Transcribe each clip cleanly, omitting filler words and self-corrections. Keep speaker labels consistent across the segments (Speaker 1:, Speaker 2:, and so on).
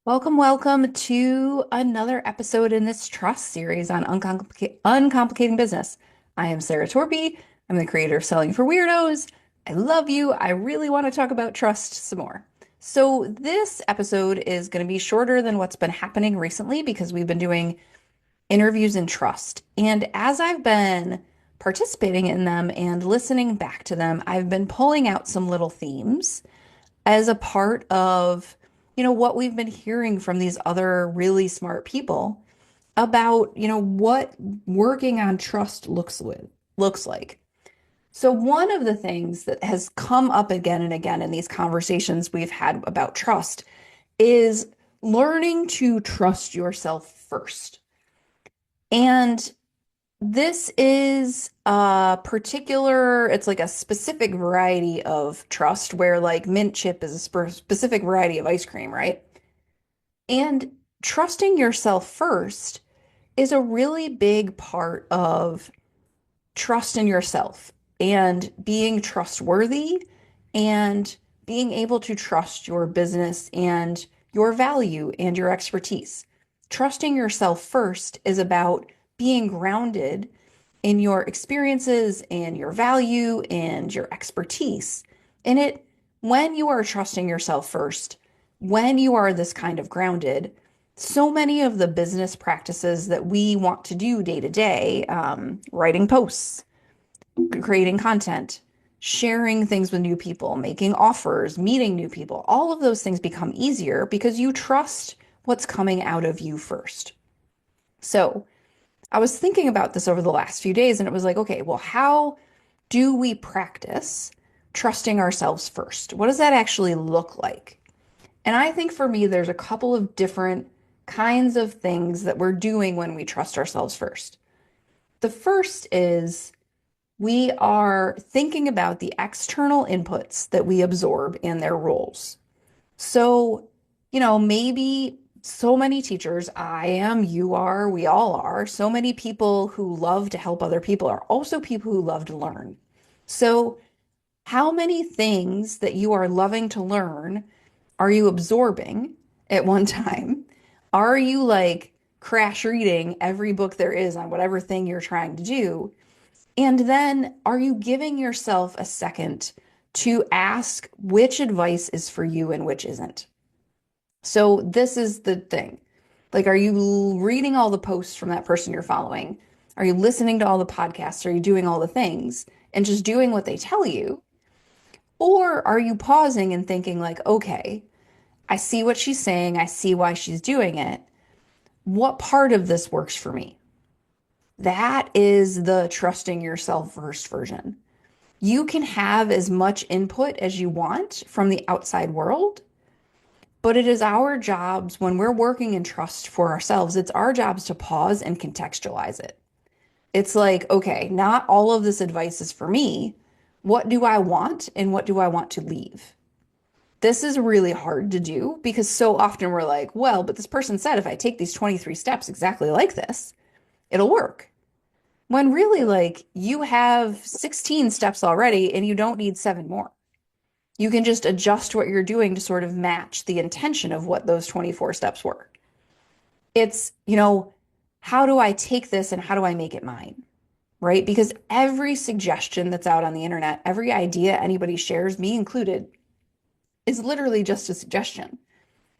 Speaker 1: Welcome to another episode in this trust series on uncomplicating business. I am Sara Torpey. I'm the creator of Selling for Weirdos. I love you. I really want to talk about trust some more. So, this episode is going to be shorter than what's been happening recently because we've been doing interviews in trust. And as I've been participating in them and listening back to them, I've been pulling out some little themes as a part of, what we've been hearing from these other really smart people about, what working on trust looks like. So one of the things that has come up again and again in these conversations we've had about trust is learning to trust yourself first. And this is a particular, it's like a specific variety of trust where like mint chip is a specific variety of ice cream, right? And trusting yourself first is a really big part of trust in yourself and being trustworthy and being able to trust your business and your value and your expertise. Trusting yourself first is about being grounded in your experiences and your value and your expertise. And when you are trusting yourself first, when you are this kind of grounded, so many of the business practices that we want to do day to day, writing posts, creating content, sharing things with new people, making offers, meeting new people, all of those things become easier because you trust what's coming out of you first. So I was thinking about this over the last few days and it was like, okay, well, how do we practice trusting ourselves first? What does that actually look like? And I think for me, there's a couple of different kinds of things that we're doing when we trust ourselves first. The first is we are thinking about the external inputs that we absorb in their roles. So, maybe so many teachers, I am, you are, we all are, so many people who love to help other people are also people who love to learn. So, how many things that you are loving to learn are you absorbing at one time? Are you like crash reading every book there is on whatever thing you're trying to do? And then are you giving yourself a second to ask which advice is for you and which isn't? So this is the thing. Like, are you reading all the posts from that person you're following? Are you listening to all the podcasts? Are you doing all the things and just doing what they tell you? Or are you pausing and thinking like, okay, I see what she's saying. I see why she's doing it. What part of this works for me? That is the trusting yourself first version. You can have as much input as you want from the outside world, but it is our jobs when we're working in trust for ourselves, it's our jobs to pause and contextualize it. It's like, okay, not all of this advice is for me. What do I want and what do I want to leave? This is really hard to do because so often we're like, well, but this person said if I take these 23 steps exactly like this, it'll work. When really, like, you have 16 steps already and you don't need seven more. You can just adjust what you're doing to sort of match the intention of what those 24 steps were. It's, how do I take this and how do I make it mine? Right? Because every suggestion that's out on the internet, every idea anybody shares, me included, is literally just a suggestion.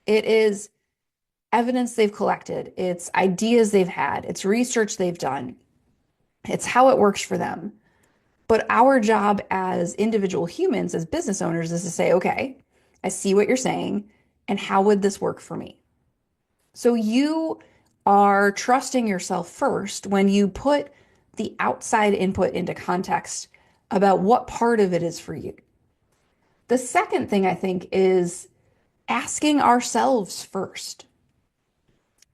Speaker 1: It is evidence they've collected, it's ideas they've had, it's research they've done, it's how it works for them. But our job as individual humans, as business owners, is to say, okay, I see what you're saying, and how would this work for me? So you are trusting yourself first when you put the outside input into context about what part of it is for you. The second thing I think is asking ourselves first.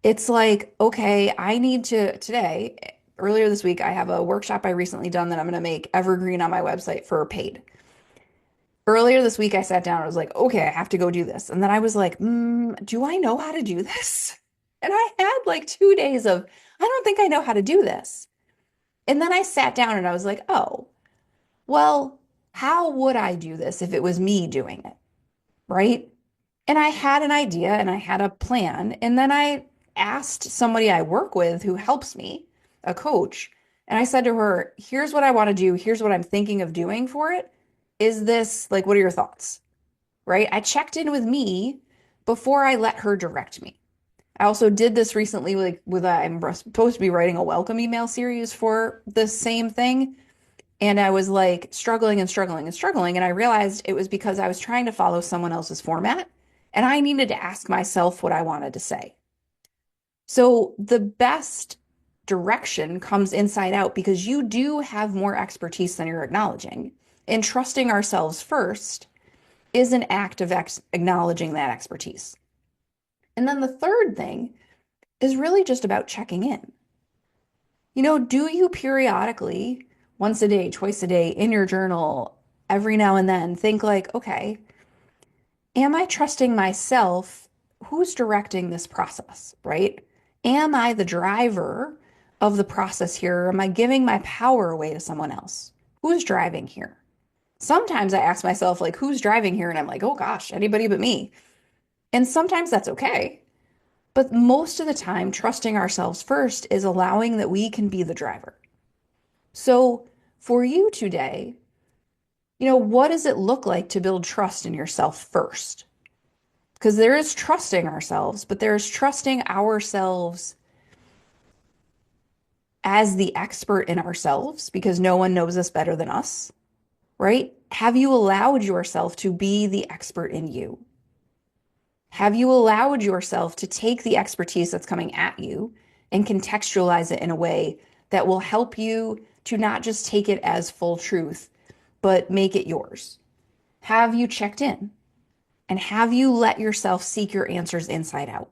Speaker 1: It's like, okay, I need to today, earlier this week, I have a workshop I recently done that I'm going to make evergreen on my website for paid. Earlier this week, I sat down and I was like, okay, I have to go do this. And then I was like, do I know how to do this? And I had like 2 days of, I don't think I know how to do this. And then I sat down and I was like, oh, well, how would I do this if it was me doing it? Right? And I had an idea and I had a plan. And then I asked somebody I work with who helps me, a coach, and I said to her, here's what I want to do. Here's what I'm thinking of doing for it. Is this like, what are your thoughts? Right? I checked in with me before I let her direct me. I also did this recently, like with I'm supposed to be writing a welcome email series for the same thing. And I was like struggling and struggling and struggling. And I realized it was because I was trying to follow someone else's format. And I needed to ask myself what I wanted to say. So the best direction comes inside out because you do have more expertise than you're acknowledging. And trusting ourselves first is an act of acknowledging that expertise. And then the third thing is really just about checking in. Do you periodically, once a day, twice a day, in your journal, every now and then, think like, okay, am I trusting myself? Who's directing this process, right? Am I the driver of the process here? Or am I giving my power away to someone else? Who's driving here? Sometimes I ask myself, like, who's driving here? And I'm like, oh gosh, anybody but me. And sometimes that's okay. But most of the time, trusting ourselves first is allowing that we can be the driver. So for you today, what does it look like to build trust in yourself first? Because there is trusting ourselves, but there's trusting ourselves as the expert in ourselves because no one knows us better than us, right? Have you allowed yourself to be the expert in you? Have you allowed yourself to take the expertise that's coming at you and contextualize it in a way that will help you to not just take it as full truth, but make it yours? Have you checked in? And have you let yourself seek your answers inside out,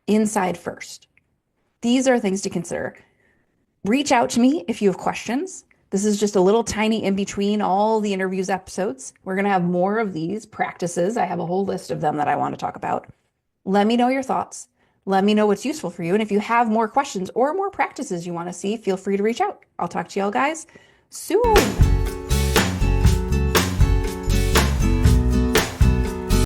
Speaker 1: inside first? These are things to consider. Reach out to me if you have questions. This is just a little tiny in between all the interviews episodes. We're going to have more of these practices. I have a whole list of them that I want to talk about. Let me know your thoughts. Let me know what's useful for you. And if you have more questions or more practices you want to see, feel free to reach out. I'll talk to y'all guys soon.